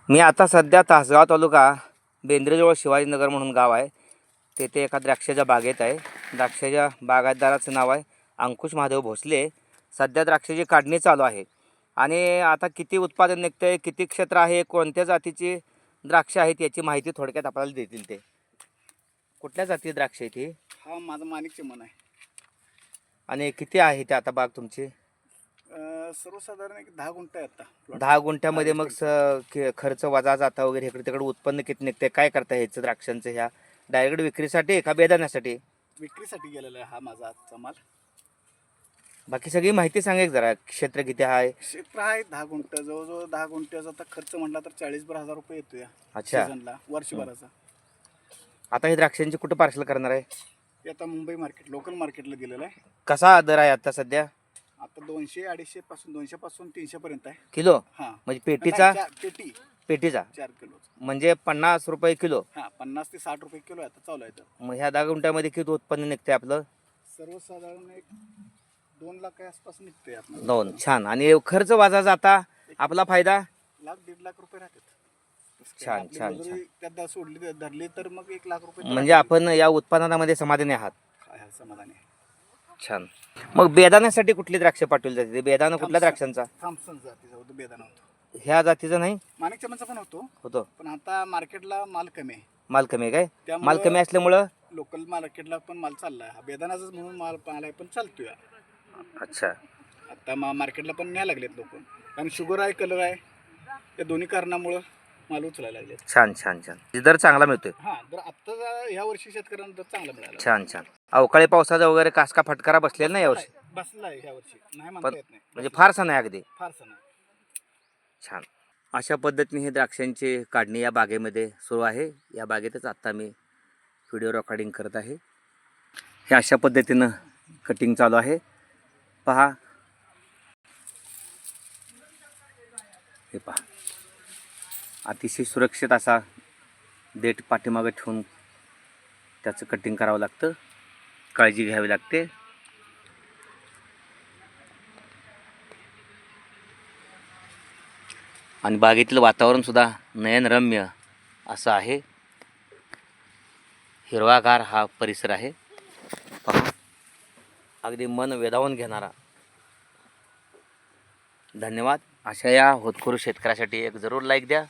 मी आता सध्या तासगाव तालुका बेंद्रेजवळ शिवाजीनगर म्हणून गाव आहे. तेथे एका द्राक्षाच्या बागेत आहे. द्राक्षाच्या बागायतदाराचं नाव आहे अंकुश महादेव भोसले. सध्या द्राक्षाची काढणी चालू आहे आणि आता किती उत्पादन निघतं आहे, किती क्षेत्र आहे, कोणत्या जातीची द्राक्ष आहेत याची माहिती थोडक्यात आपल्याला देतील ते. कुठल्या जाती द्राक्ष आहे ती? हा माझा माणिक चमन आहे. आणि किती आहे ते आता बाग तुमची? सर्वसाधारण एक 10 गुंठ आहे आता. 10 गुंठ्यामध्ये मग खर्च वजा जाता वगैरे इकडे तिकडे उत्पन्न किती निघते, काय करता ह्याचं द्राक्षांचं? ह्या डायरेक्ट विक्रीसाठी का बेदाण्यासाठी? विक्रीसाठी गेलेला आहे हा माझा आजचा माल. बाकी सगळी माहिती सांगा एक जरा. क्षेत्र किती आहे? क्षेत्र आहे 10 गुंठ. जवळजवळ 10 गुंठ्याचा आता खर्च म्हटला तर 40-50 रुपये येतो या अच्छा. सीझनला, वर्षभराचा. आता हे द्राक्षांची कुठं पार्सल करणार आहे? हे आता मुंबई मार्केट, लोकल मार्केटला दिलेलं आहे. कसा दर आहे आता सध्या? आता 200-250 पासून 200 पासून 300 पर्यंत आहे किलो? हा. म्हणजे पेटीचा? पेटीचा 4 किलो. म्हणजे 50 रुपये किलो. हा, 50 ते 60 रुपये किलो आहे आता चालू आहे. मग ह्या 10 गुंठ्यामध्ये किती उत्पन्न निघते आपलं? सर्वसाधारण एक 2 लाख आसपास निघते आपलं. 2. छान. आणि खर्च वाजा जाता आपला फायदा? 1-1.5 लाख रुपये राहतात. छान छान छान. त्यात सोडली धरली तर मग 1 लाख रुपये. म्हणजे आपण या उत्पन्नामध्ये समाधानी आहात? समाधानी. छान. मग बेदाण्यासाठी कुठली द्राक्ष पाठवली जाते? बेदाणा कुठल्या द्राक्षांचा? थॉम्सन जातीचा होतो बेदाणा होतो. ह्या जातीचा नाही? माणिक चमनचा पण होतो. पण आता मार्केटला माल कमी आहे. माल कमी आहे काय? त्यामुळं माल कमी असल्यामुळं लोकल मार्केटला पण माल चाललाय. हा बेदाणाचाच म्हणून माल आहे पण चालतोय. अच्छा. आता मार्केटला पण न्याय लागलेत लोक, कारण शुगर आहे, कलर आहे, या दोन्ही कारणामुळं माल उचलायला लागले. छान छान छान. दर चांगला मिळतोय? हा, तर आता ह्या वर्षी शेतकऱ्यांना दर चांगला मिळाला. छान छान. अवकाळी पावसाचा वगैरे कासका फटकारा बसलेला नाही यावर्षी? बसलाय ह्या वर्षी, नाही म्हणता येत नाही. म्हणजे फारसा नाही अगदी? फारसा नाही. छान. अशा पद्धतीने हे द्राक्षांची काढणी या बागेमध्ये सुरू आहे. या बागेतच आत्ता मी व्हिडिओ रेकॉर्डिंग करत आहे. हे अशा पद्धतीनं कटिंग चालू आहे. पहा, हे पहा. अतिशय सुरक्षित असा देठ पाठीमागं ठेवून त्याचं कटिंग करावं लागतं. काळजी घ्यावी लागते. आणि बागेतील वातावरणसुद्धा नयनरम्य असं आहे. हिरवागार हा परिसर आहे. पहा, अगदी मन वेधावून घेणारा. धन्यवाद. अशा या होतकरू शेतकऱ्यासाठी एक जरूर लाईक द्या.